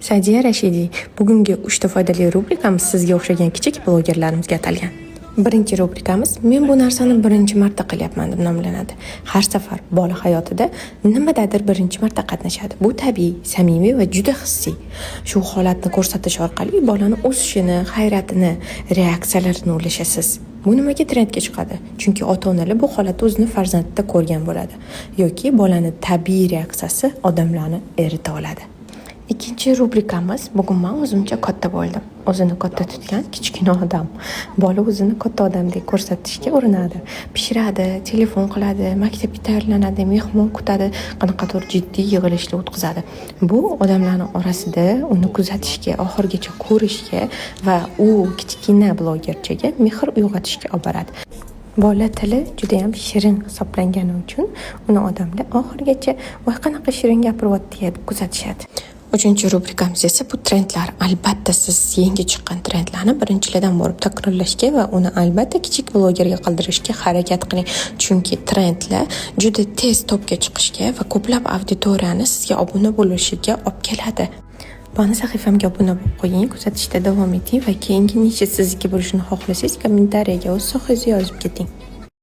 Sadiya Rashidiy. Bugungi 3 ta foydali rubrikamiz sizga o'xshagan kichik blogerlarimizga atalgan. Birinchi rubrikamiz men bu narsani birinchi marta qilyapman deb nomlanadi. Har safar bola hayotida nimadadir birinchi marta qatnashadi. Bu tabiiy, samimiy va juda hissiy. Shu holatni ko'rsatish orqali bolani o'sishini, hayratini, reaksiyalarini o'ylashasiz. Bu nimaga trendga chiqadi? Chunki ota-onalar bu holatni o'zini farzandida ko'rgan bo'ladi yoki bolani tabiiy reaksiyasi odamlarni erita oladi. Ikkinchi rubrikamiz bugun men o'zimcha katta bo'ldim. O'zini katta tutgan kichkina odam. Bola o'zini katta odamdek ko'rsatishga urinadi. Pishiradi, telefon qiladi, maktabga tayyorlanadi, mehmon kutadi, qanaqadir jiddiy yig'ilishlar o'tkazadi. Bu odamlarning orasida uni kuzatishga, oxirigacha ko'rishga va u kichkina blogerchaga mehr uyg'otishga olib boradi. Bola tili juda ham shirin hisoblangani uchun uni odamlar oxirigacha voy qanaqa shirin gapiryapti deb kuzatishadi. Uchinchi rubrikamiz esa bu trendlar. Albatta siz yangi chiqqan trendlarni birinchilardan borib takrorlashga va uni albatta kichik blogerga qildirishga harakat qiling. Chunki trendlar juda tez topga chiqishga va ko'plab auditoriyani sizga obuna bo'lishiga olib keladi. Bani sahifamga obuna bo'lib qo'ying, kuzatishda davom eting va keyingi nishi sizniki bo'lishini xohlasangiz kommentariyaga o'z sohangizni yozib keting.